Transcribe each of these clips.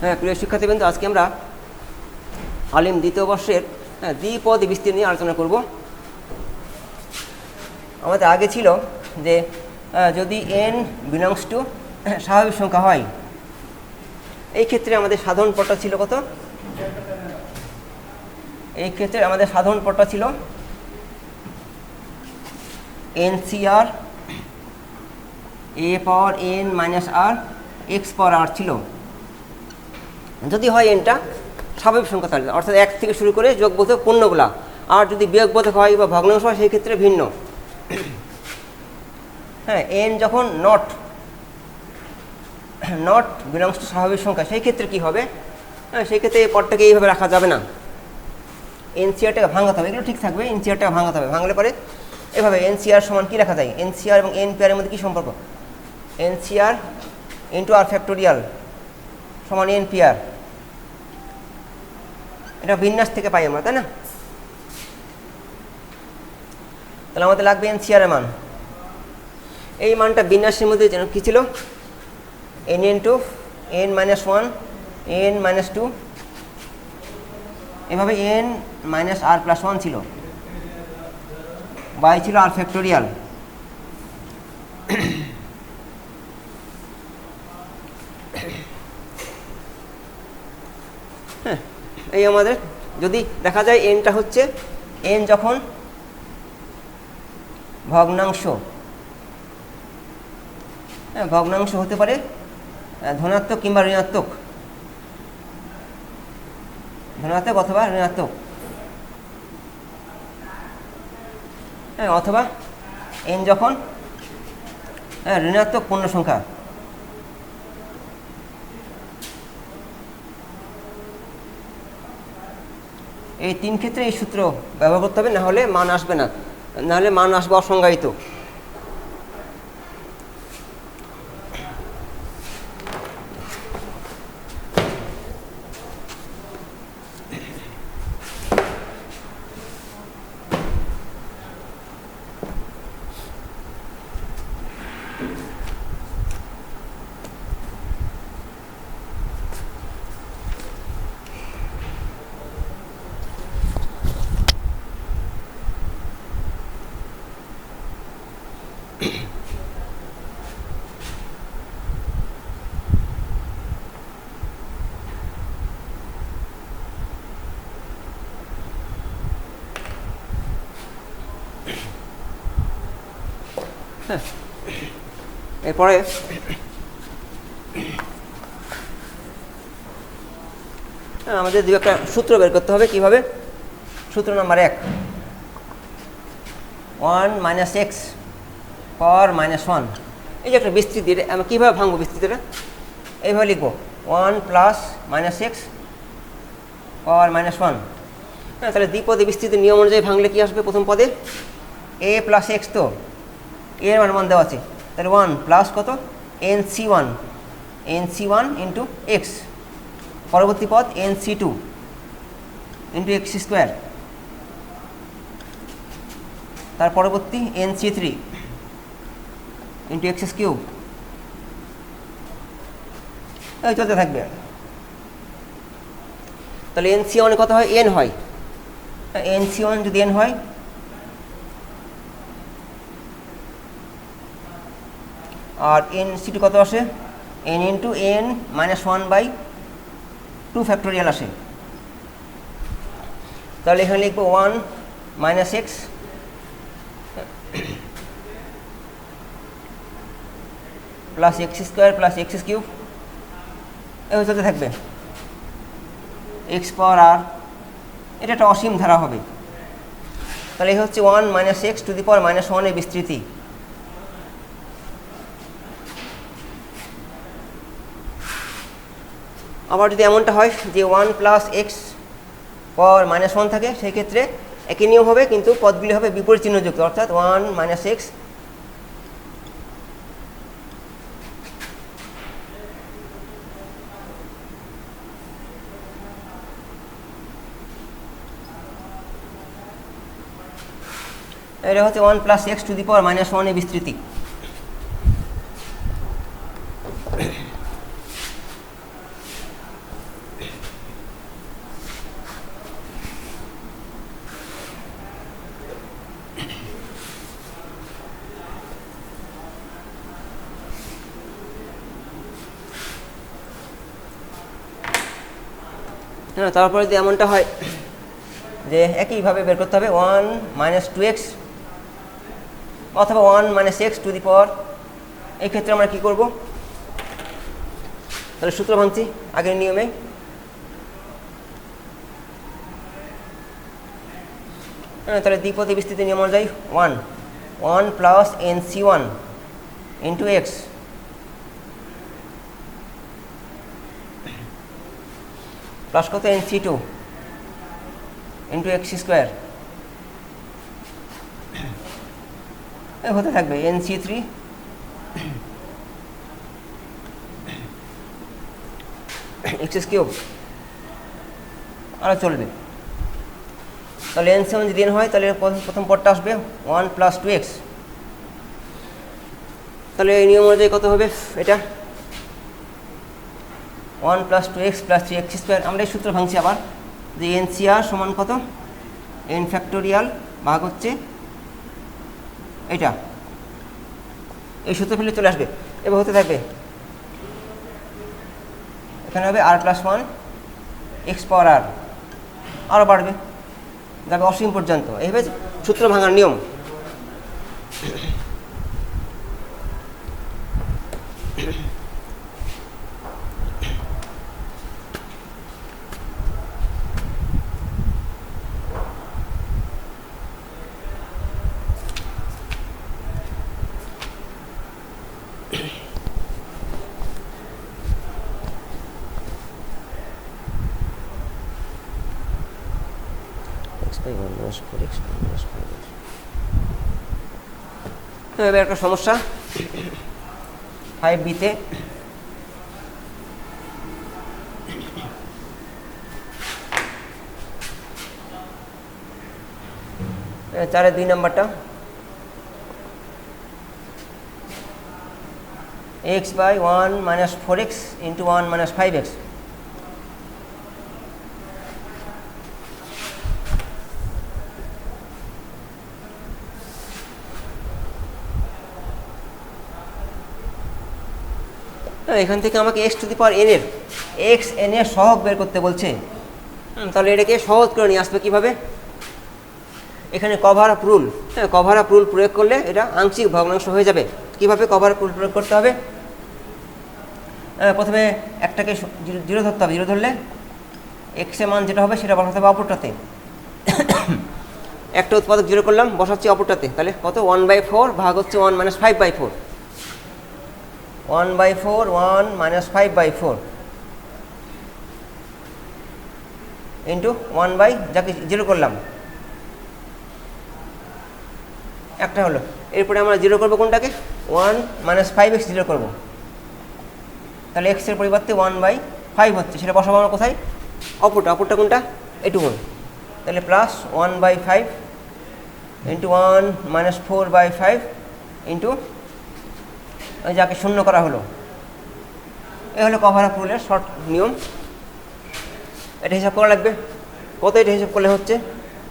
হ্যাঁ, প্রিয় শিক্ষার্থীবৃন্দ, আজকে আমরা আলিম দ্বিতীয় বর্ষের দ্বিপদী বিস্তার নিয়ে আলোচনা করব। আমাদের আগে ছিল যে যদি n বিলংস টু স্বাভাবিক সংখ্যা হয়, এই ক্ষেত্রে আমাদের সাধারণ পদটা ছিল কত? এই ক্ষেত্রে আমাদের সাধারণ পদটা ছিল NCR a power n minus r x power r ছিল। যদি হয় nটা স্বাভাবিক সংখ্যা তাহলে, অর্থাৎ 1 থেকে শুরু করে যোগবোধক পূর্ণগুলা, আর যদি বিয়োগবোধক হয় বা ভগ্নাংশ হয় সেই ক্ষেত্রে ভিন্ন। হ্যাঁ, n যখন নট বিলংস টু স্বাভাবিক সংখ্যা, সেই ক্ষেত্রে কী হবে? হ্যাঁ, সেই ক্ষেত্রে এই পদটাকে এইভাবে রাখা যাবে না, NCRটাকে ভাঙাতে হবে। এগুলো ঠিক থাকবে, NCRটাকে ভাঙাতে হবে। ভাঙলে পরে এভাবে NCR সমান কী লেখা যায়? NCR এবং n পেয়ারের মধ্যে কী সম্পর্ক? NCR ইন্টু আর ফ্যাক্টোরিয়াল সমান n পেয়ার। এটা বিন্যাস থেকে পাই আমরা, তাই না? তাহলে আমাদের লাগবে NCR এর মান। এই মানটা বিন্যাসের মধ্যে যেন কী ছিল? n into n minus 1 n minus 2, এভাবে n মাইনাস r প্লাস 1 ছিল, বাই ছিল আর ফ্যাক্টোরিয়াল। হ্যাঁ, এই আমাদের যদি দেখা যায় nটা হচ্ছে n যখন ভগ্নাংশ, হ্যাঁ ভগ্নাংশ হতে পারে ধনাত্মক কিংবা ঋণাত্মক, ধনাত্মক অথবা ঋণাত্মক, হ্যাঁ অথবা n যখন ঋণাত্মক পূর্ণ সংখ্যা। এই তিন ক্ষেত্রে এই সূত্র ব্যবহার করতে হবে, নাহলে মান আসবে না, নাহলে মান আসবে অসংজ্ঞায়িত। হ্যাঁ, এরপরে আমাদের দু একটা সূত্র বের করতে হবে। কীভাবে? সূত্র number 1, 1 minus x power minus 1, এই যে একটা বিস্তৃতি, আমরা কীভাবে ভাঙবো বিস্তৃতিটা? এইভাবে লিখবো 1 plus minus x power minus 1। হ্যাঁ, তাহলে দ্বিপদী বিস্তৃতির নিয়ম অনুযায়ী ভাঙলে কী আসবে? প্রথম পদে a প্লাস এক্স, তো এর মান দেওয়া আছে, তাহলে 1 প্লাস কত? NC1 ইন্টু এক্স, পরবর্তী পদ NC2 ইন্টু এক্স স্কোয়ার, তার পরবর্তী NC3 ইন্টু এক্স কিউব, এই চলতে থাকবে। তাহলে NC1 কত হয়? n হয়। NC1 যদি n হয়, আর NC2 কত আসে? n into n minus 1 by 2 factorial আসে। তাহলে এখানে লিখবো 1 minus x plus x square plus x cube, এভাবে চলতে থাকবে এক্স পাওয়ার আর। এটা একটা অসীম ধারা হবে। তাহলে এই হচ্ছে 1 minus x to the power minus 1 এর বিস্তৃতি। আবার যদি এমনটা হয় যে 1 প্লাস এক্স পাওয়ার মাইনাস 1 থাকে, সেই ক্ষেত্রে একই নিয়ম হবে, কিন্তু পদগুলি হবে বিপরীত চিহ্নযুক্ত, অর্থাৎ 1 মাইনাস এক্স এটা হচ্ছে 1 plus x to the power minus 1 এর বিস্তৃতি। হ্যাঁ, তারপরে যদি এমনটা হয় যে একইভাবে বের করতে হবে 1 মাইনাস 2x অথবা 1 মাইনাস এক্স টু দি পাওয়ার, এই ক্ষেত্রে আমরা কী করব? তাহলে সূত্র ভাঙছি আগের নিয়মে। হ্যাঁ, তাহলে দ্বিপদী বিস্তৃতি নিয়ম অনুযায়ী 1 plus NC1 into x plus কত NC2 ইন্টু এক্স স্কোয়ার হতে থাকবে NC3 এক্স কিউব আরও চলবে। তাহলে NC1 যদি n হয় তাহলে প্রথম পদটা আসবে 1 প্লাস 2x। তাহলে এই নিয়ম অনুযায়ী কত হবে এটা? 1 plus 2x plus 3x square. আমরা এই সূত্র ভাঙছি আবার যে NCR সমান কত? n ফ্যাক্টোরিয়াল ভাগ হচ্ছে এটা, এই সূত্র ফেলে চলে আসবে। এবার হতে থাকবে এখানে হবে r প্লাস 1 এক্স পাওয়ার আর, আরও বাড়বে, যাবে অসীম পর্যন্ত। এইভাবে সূত্র ভাঙার নিয়ম। এবার একটা সমস্যা 5B-তে চারের 2 নম্বরটা x by 1 minus 4x into 1 minus 5x। এখান থেকে আমাকে x to the power n এর xn এর সহগ বের করতে বলছে। তাহলে এটাকে সহজ করে নিয়ে আসবে কীভাবে? এখানে কভার আপ রুল, হ্যাঁ, কভার আপ রুল প্রয়োগ করলে এটা আংশিক ভগ্নাংশ হয়ে যাবে। কীভাবে কভার আপ রুল প্রয়োগ করতে হবে? প্রথমে একটাকে জিরো ধরতে হবে। জিরো ধরলে এক্সের মান যেটা হবে সেটা বসাতে হবে অপরটাতে। একটা উৎপাদক জিরো করলাম, বসাচ্ছি অপরটাতে, তাহলে কত? 1/4 ভাগ হচ্ছে 1 মাইনাস 5/4। 1/4 1 মাইনাস 5/4 ইন্টু 1 বাই যাকে জিরো করলাম একটা হলো। এরপরে আমরা জিরো করবো কোনটাকে? 1 মাইনাস 5x জিরো করবো, তাহলে এক্সের পরিবর্তে 1/5 হচ্ছে, সেটা বসাবো আমরা কোথায়? অপরটা কোনটা? এটুকু। তাহলে প্লাস 1/5 ইন্টু 1 মাইনাস 4/5 ইন্টু ওই যাকে শূন্য করা হলো। এ হলো কভার আপ রুলের শর্ট নিয়ম। এটা হিসাব করা লাগবে কত? এটা হিসাব করলে হচ্ছে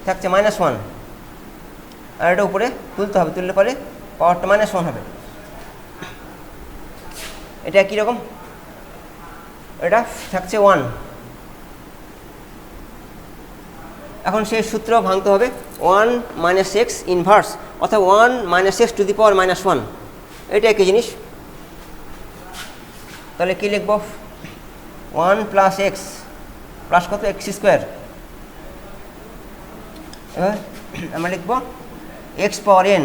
থাকছে -1, আর এটা উপরে তুলতে হবে, তুললে পরে পাওয়ারটা -1 হবে। এটা কীরকম? এটা থাকছে 1। এখন সেই সূত্র ভাঙতে হবে 1 মাইনাস এক্স ইনভার্স, অর্থাৎ 1 মাইনাস এক্স টু দি পাওয়ার -1। এটা একই জিনিস। তাহলে কী লিখব? 1 প্লাস এক্স প্লাস কত? X square. এবার আমরা লিখব এক্স পাওয়ার n।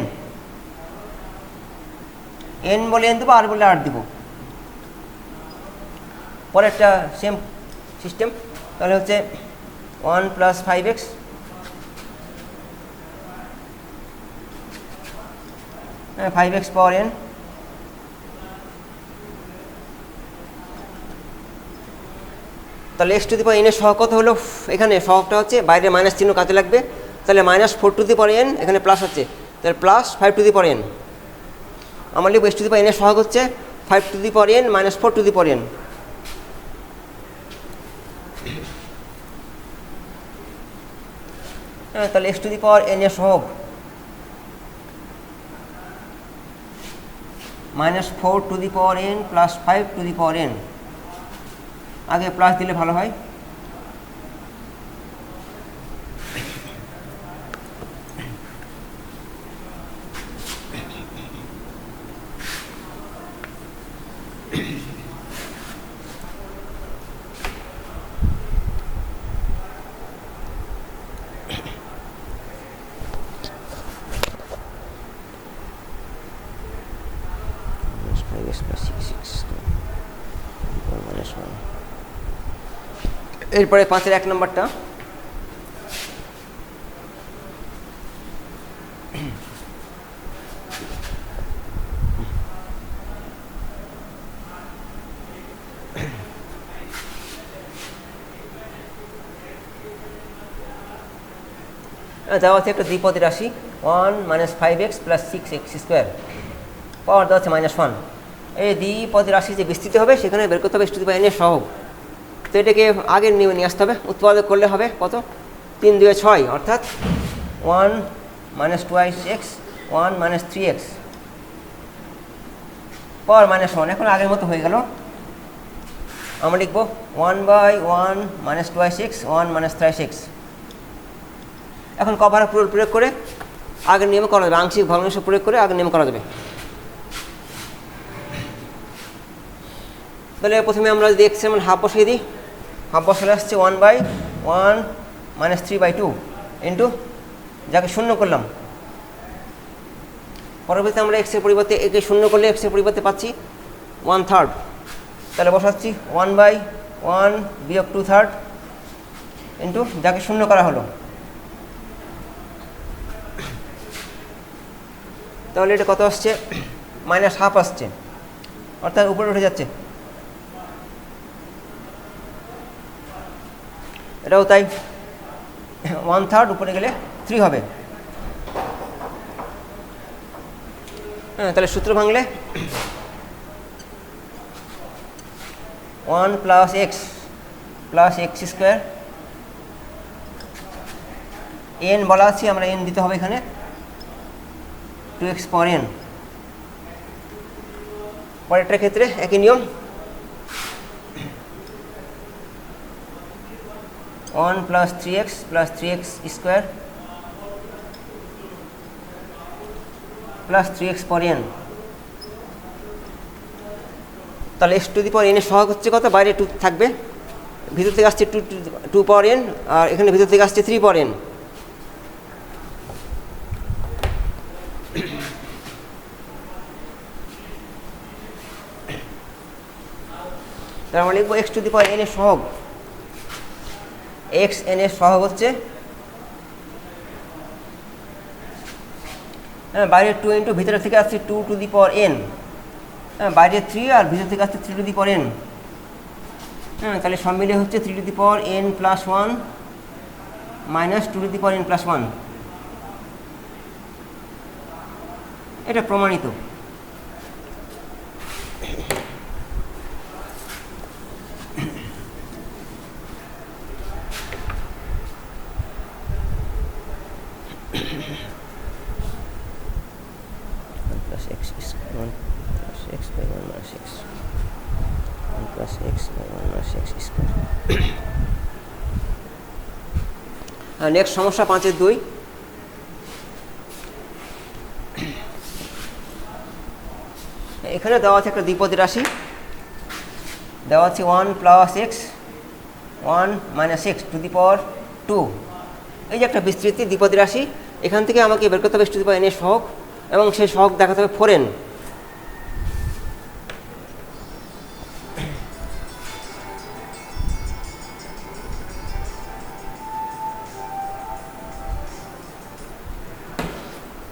n বলে n দেবো, আর বলে আর দিব। পরে একটা সেম সিস্টেম, তাহলে হচ্ছে 1 প্লাস 5x হ্যাঁ 5x পাওয়ার n তাহলে x to the power n এর সহগ কত হলো? এখানে সহগটা হচ্ছে বাইরে মাইনাস চিহ্ন কাজে লাগবে, তাহলে -4 টু দি পাওয়ার n, এখানে প্লাস হচ্ছে, তাহলে plus 5 two the power n। আমার লিখব x to the power n এর সহগ হচ্ছে 5 two the power n minus 4 two the power n। হ্যাঁ, তাহলে x to the power n এর সহগ -4 two the power n plus 5 two the power n। আগে প্লাস দিলে ভালো হয়। এরপরে 5-এর 1 নম্বরটা, দেওয়া আছে একটা দ্বিপদী রাশি 1 - 5x + 6x স্কোয়ার, পাওয়ার দেওয়া আছে -1। এই দ্বিপদী রাশি যে বিস্তৃত হবে সেখানে বের করতে হবে x⁴n এর সহগ। তো এটাকে আগের নিয়মে নিয়ে আসতে হবে, উৎপাদক করলে হবে কত, 3 × 2 = 6, অর্থাৎ 1 - 2x 1 - 3x পাওয়ার -1। এখন আগের মতো হয়ে গেল, আমরা লিখব 1/1 - 2x 1 - 3x। এখন কভার প্রয়োগ করে আগের নিয়মে করা যাবে, আংশিক ভগ্নাংশ প্রয়োগ করে আগের নিয়মে করা যাবে। তাহলে প্রথমে আমরা যদি x এর মান হাফ বসিয়ে দিই, হাফ বসালে আসছে 1/1 - 3/2 ইন্টু যাকে শূন্য করলাম। পরবর্তীতে আমরা x এর পরিবর্তে একে শূন্য করলে x এর পরিবর্তে পাচ্ছি 1/3। তাহলে বসাচ্ছি 1/1 - 2/3 ইন্টু যাকে শূন্য করা হলো। তাহলে এটা কত আসছে, -1/2 আসছে, অর্থাৎ উপরে উঠে যাচ্ছে। এটাও তাই, 1/3 উপরে গেলে 3 হবে। হ্যাঁ, তাহলে সূত্র ভাঙলে 1 + x + x², n বলা আছে, আমরা n দিতে হবে এখানে 2x⁴n। পরেরটার ক্ষেত্রে একই নিয়ম, 1 + 3x + 3x² + 3x⁴n। তাহলে x⁴n এর সহগ হচ্ছে কত, বাইরে 2 থাকবে, ভিতর থেকে আসছে 2⁴n, আর এখানে ভিতর থেকে আসছে 3⁴n। তাহলে আমরা লিখব x⁴n এর সহগ, xn এর সহগ হচ্ছে বাইরে 2 ইন্টু ভিতরের থেকে আসছে 2⁴n, বাইরে 3 আর ভিতর থেকে আসছে 3⁴n। তাহলে সব মিলে হচ্ছে 3⁴n + 1 - 2⁴n + 1। এটা প্রমাণিত। নেক্সট সমস্যা 5-এর 2। এখানে দেওয়া আছে একটা দ্বিপদী রাশি, দেওয়া আছে 1 + x 1 - x⁴2। এই যে একটা বিস্তৃতি দ্বিপদী রাশি, এখান থেকে আমাকে বের করতে হবে x⁴n এর সহগ, এবং সেই সহগ দেখাতে হবে 4n।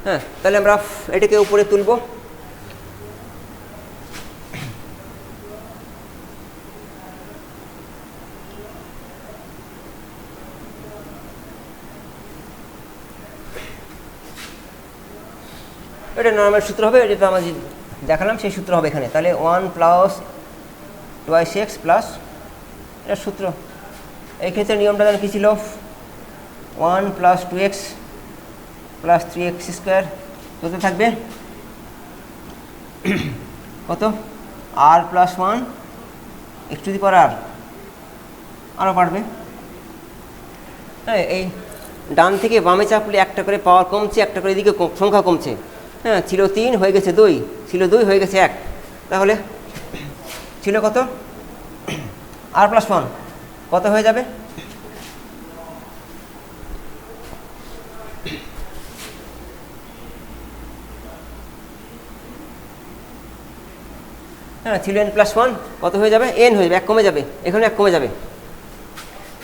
হ্যাঁ, তাহলে আমরা এটাকে উপরে তুলব। এটা নর্মাল সূত্র হবে, যেটা আমরা দেখালাম সেই সূত্র হবে এখানে। তাহলে 1 + 2x প্লাস, এটা সূত্র। এই ক্ষেত্রে নিয়মটা যেন কী ছিল, 1 + 2x + 3x² কত থাকবে, কত r + 1 x⁴r, আরও বাড়বে। হ্যাঁ, এই ডান থেকে বামে চাপলে একটা করে পাওয়ার কমছে, একটা করে এদিকে সংখ্যা কমছে। হ্যাঁ, ছিল 3 হয়ে গেছে 2, ছিল 2 হয়ে গেছে 1। তাহলে ছিল কত, r + 1 কত হয়ে যাবে, হ্যাঁ ছিল n + 1 কত হয়ে যাবে, n হয়ে যাবে, 1 কমে যাবে, এখানে 1 কমে যাবে।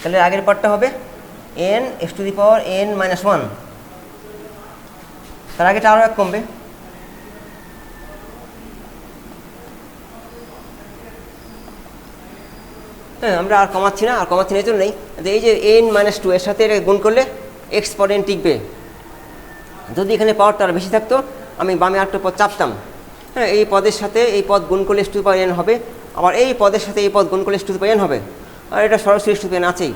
তাহলে আগের পার্টটা হবে N x to the power N minus one, তার আগেটা আরও এক কমবে। হ্যাঁ, আমরা আর কমাচ্ছি না, আর কমাচ্ছি না এই জন্যই যে এই যে এন মাইনাস টু এর সাথে গুণ করলে এক্স পর এন টিকবে। যদি এখানে পাওয়ারটা আর বেশি থাকতো আমি বামে আরেকটা পদ চাপতাম। হ্যাঁ, এই পদের সাথে এই পদ গুণ করলে x to the power N হবে, আবার এই পদের সাথে এই পদ গুণ করলে x to the power N হবে, আর এটা সরাসরি x to the power N আছেই।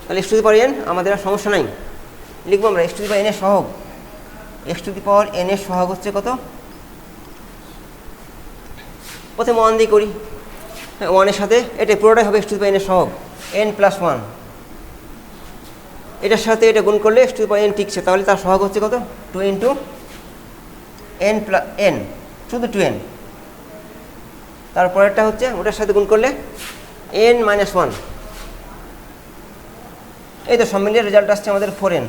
তাহলে x to the power N আমাদের আর সমস্যা নাই, লিখবো আমরা x to the power N এর সহগ। X to the power N এর সহগ হচ্ছে কত? প্রথমে ওয়ান দিয়ে করি। হ্যাঁ, ওয়ানের সাথে এটা পুরোটাই হবে x to the power N এর সহগ, এন প্লাস ওয়ান। এটার সাথে এটা গুণ করলে x to the power n টিকছে, তাহলে তার সহগ হচ্ছে কত? Two into n plus n, শুধু টু এন। তারপরেরটা হচ্ছে ওটার সাথে গুণ করলে এন মাইনাস ওয়ান। এই তো সব মিলিয়ে রেজাল্ট আসছে আমাদের ফোর এন।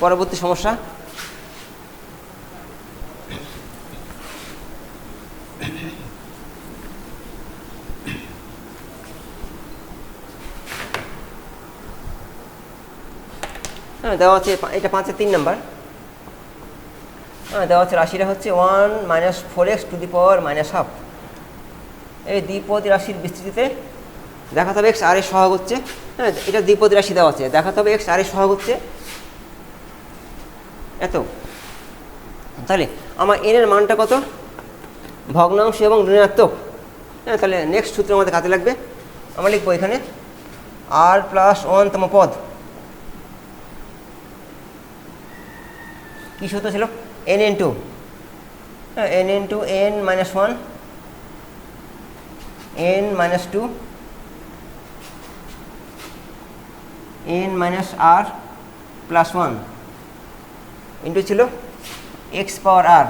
পরবর্তী সমস্যা, হ্যাঁ দেওয়া আছে, এটা 5-3 নাম্বার। হ্যাঁ, দেওয়া আছে রাশিটা হচ্ছে 1 minus 4x two the power minus half. এই দ্বিপদী রাশির বিস্তৃতিতে দেখাতে হবে এক্স আর এর সহগ হচ্ছে, হ্যাঁ এটা দ্বিপদী রাশি দেওয়া আছে, দেখাতে হবে এক্স আর এর সহগ হচ্ছে এত। তাহলে আমার এন এর মানটা কত? ভগ্নাংশ এবং ঋণাত্মক। হ্যাঁ, তাহলে নেক্সট সূত্র আমাদের কাজে লাগবে। আমরা লিখবো এখানে আর প্লাস 1তম পদ। কী সূত্র ছিল? এন ইন্টু, হ্যাঁ n into n minus one, n minus two, n minus r plus one into ছিল এক্স পাওয়ার আর,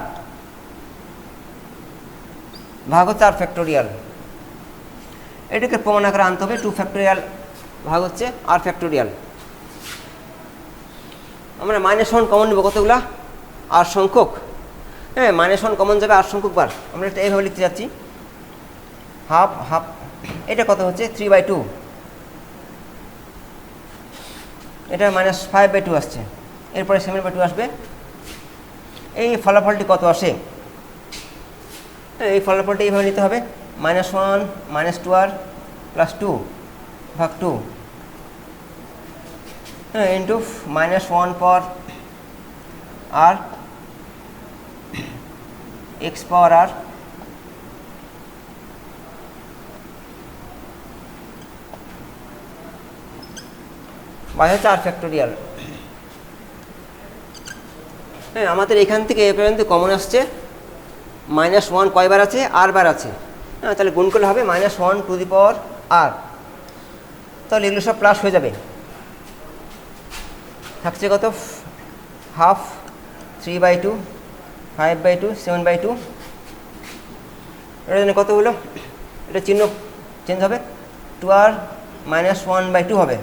ভাগ হচ্ছে আর ফ্যাক্টোরিয়াল। এটাকে প্রমাণ আকারে আনতে হবে, 2 ফ্যাক্টোরিয়াল ভাগ হচ্ছে আর ফ্যাক্টোরিয়াল। আমরা -1 কমন নেব কতগুলা? আর সংখ্যক। হ্যাঁ, -1 কমন যাবে আর সংখ্যক বার। আমরা এটা এইভাবে লিখতে যাচ্ছি, হাফ হাফ। এটা কত হচ্ছে? 3/2। এটা -5/2 আসছে, এরপরে 7/2 আসবে। এই ফলাফলটি কত আসে? এই ফলাফলটি এইভাবে নিতে হবে, -1 -2r প্লাস 2 ভাগ 2, হ্যাঁ into -1 power r x power r by হচ্ছে আর ফ্যাক্টোরিয়াল। হ্যাঁ, আমাদের এখান থেকে এ পর্যন্ত কমন আসছে -1 কয়বার আছে? আর বার আছে। হ্যাঁ, তাহলে গুণ করলে হবে -1 টু দি পাওয়ার আর। তাহলে এগুলো সব প্লাস হয়ে যাবে, থাকছে কত? হাফ, 3/2, 5/2, 7/2। এটার জন্য কত হলো? এটা চিহ্ন চেঞ্জ হবে, 2r -1/2 হবে।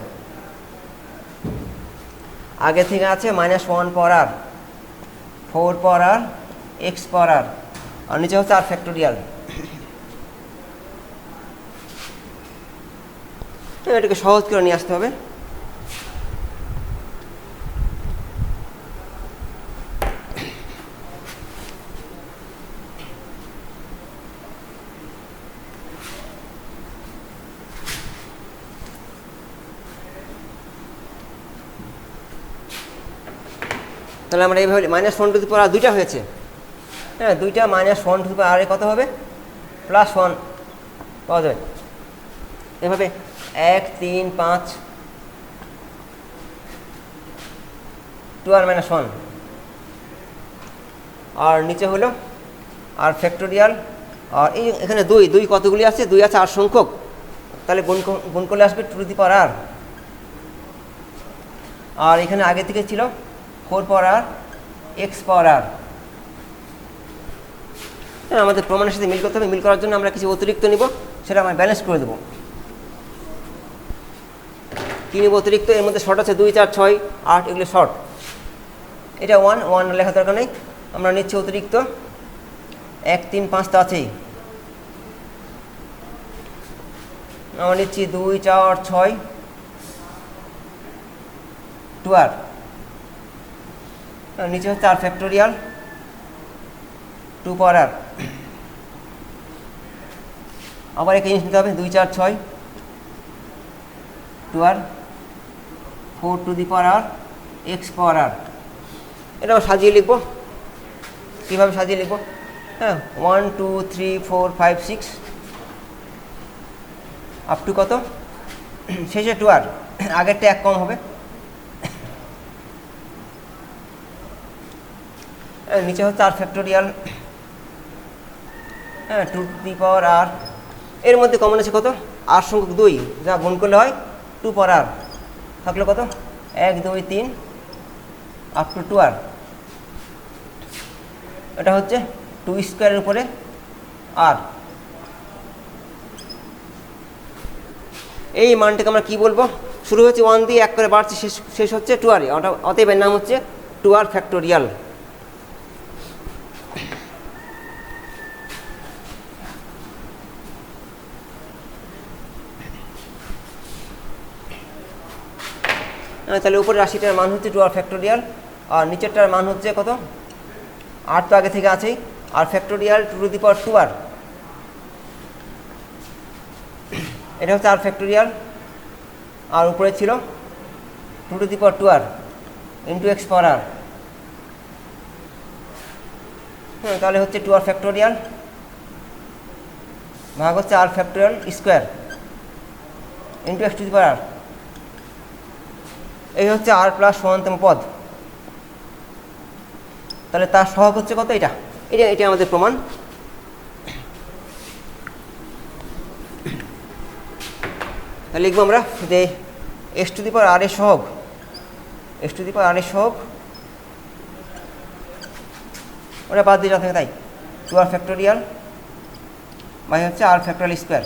আগে থেকে আছে -1 পাওয়ার আর, 4 পাওয়ার আর, এক্স পাওয়ার আর, আর নিচে হচ্ছে আর ফ্যাক্টোরিয়াল। এটাকে সহজ করে নিয়ে আসতে হবে। তাহলে আমরা এইভাবে -1 টু দি পাওয়ার আর দুইটা হয়েছে। হ্যাঁ, দুইটা -1 টু দি পাওয়ার আর কত হবে? +1 পাওয়া যাবে। এভাবে 1, 3, 5, 2r - 1, আর নিচে হলো আর ফ্যাক্টোরিয়াল। আর এই এখানে দুই কতগুলি আছে? 2 আছে আর সংখ্যক, তাহলে গুণ করলে আসবে টু দি পাওয়ার আর। আর এখানে আগে থেকে ছিল 4 পাওয়ার আর এক্স পাওয়ার আর। আমাদের প্রমাণের সাথে মিল করতে হবে। মিল করার জন্য আমরা কিছু অতিরিক্ত নিব, সেটা আমরা ব্যালেন্স করে দেবো। কী নিব অতিরিক্ত? এর মধ্যে শর্ট আছে 2, 4, 6, 8, এগুলো শর্ট। এটা 1 লেখা দরকার নেই, আমরা নিচ্ছি অতিরিক্ত 1, 3, 5 তো আছেই। আমরা নিচ্ছি 2, 4, 6, 2 নিচে হচ্ছে আর ফ্যাক্টোরিয়াল 2 পাওয়ার আর। আবার একটা জিনিস নিতে হবে, 2, 4, 6, 2 4 two the power r x power আর। এটা সাজিয়ে লিখবো। কীভাবে সাজিয়ে লিখবো? হ্যাঁ, 1, 2, 3, 4, 5, 6 আপ টু কত? শেষে 2 আগেরটা 1 কম হবে। নিচে হচ্ছে r factorial 2 to the power আর। এর মধ্যে কমন আছে কত? আর সংখ্যক 2, যা গুণ করলে হয় 2 পাওয়ার আর। থাকলো কত? 1, 2, 3 আপ টু 2 এটা হচ্ছে 2 স্কোয়ারের উপরে আর। এই মানটাকে আমরা কি বলবো? শুরু হচ্ছে 1 দিয়ে 1 করে বাড়ছে, শেষ হচ্ছে 2 অতএব এর নাম হচ্ছে 2 ফ্যাক্টোরিয়াল। তাহলে উপরে রাশিটার মান হচ্ছে 2 ফ্যাক্টোরিয়াল, আর নিচেরটার মান হচ্ছে কত? 8 তো আগে থেকে আছেই, r factorial 2 to the power 2 এটা হচ্ছে আর ফ্যাক্টোরিয়াল, আর উপরে ছিল 2 to the power 2 into x power r. তাহলে হচ্ছে 2 ফ্যাক্টোরিয়াল ভাগ হচ্ছে r factorial square into x to the power r. এই হচ্ছে আর প্লাস সমান্তরাল পদ। তাহলে তার সহগ হচ্ছে কত? এটা আমাদের প্রমাণ। তাহলে লিখবো আমরা যে এক্স টু দি পাওয়ার আর এর সহগ, এক্স টু দি পাওয়ার আর এর সহগ ওটা বাদ দিয়ে যা থাকে তাই 2 ফ্যাক্টোরিয়াল বাই হচ্ছে আর ফ্যাক্টোরিয়াল স্কোয়ার।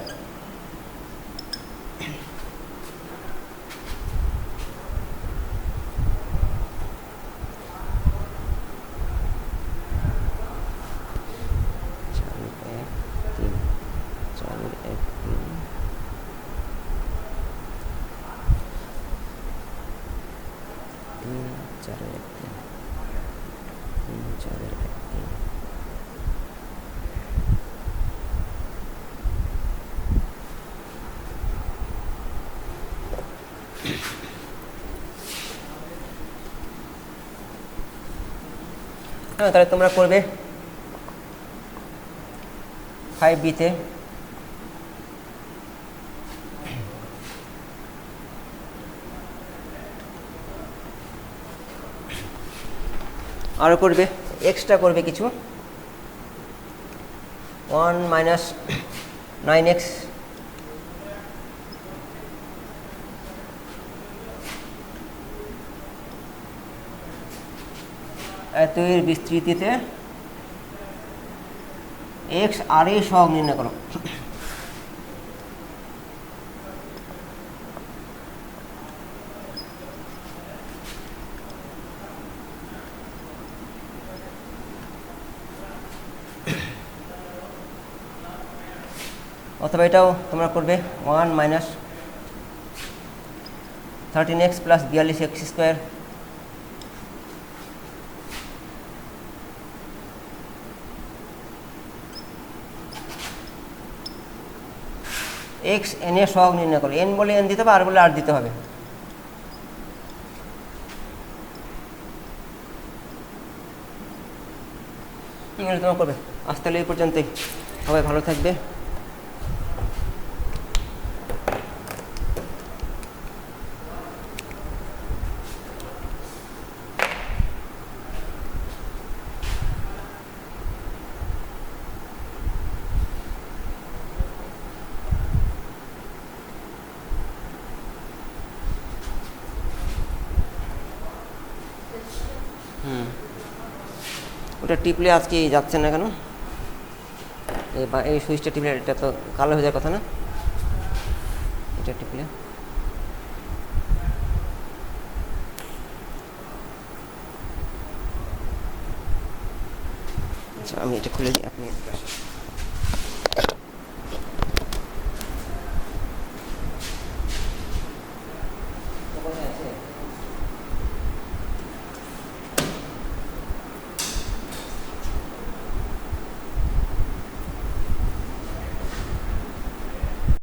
তাহলে তোমরা করবে 5B-তে। আরও করবে, এক্সট্রা করবে কিছু, 1 মাইনাস 9x এর বিস্তৃতিতে এক্স আর এর সহগ নির্ণয় করো। অথবা এটাও তোমরা করবে 1 minus 13x plus 42x square x N এর সহগ নির্ণয় করো। এন বলে এন দিতে হবে, আর বলে আর দিতে হবে। তোমরা করবে। আজ তাহলে এই পর্যন্তই। সবাই ভালো থাকবে। ওটা টিপলে আজকে যাচ্ছে না কেন? এই সুইচটা টিপলে এটা তো কালো হয়ে যাওয়ার কথা না? এটা টিপলে আচ্ছা, আমি এটা খুলে দিই, আপনি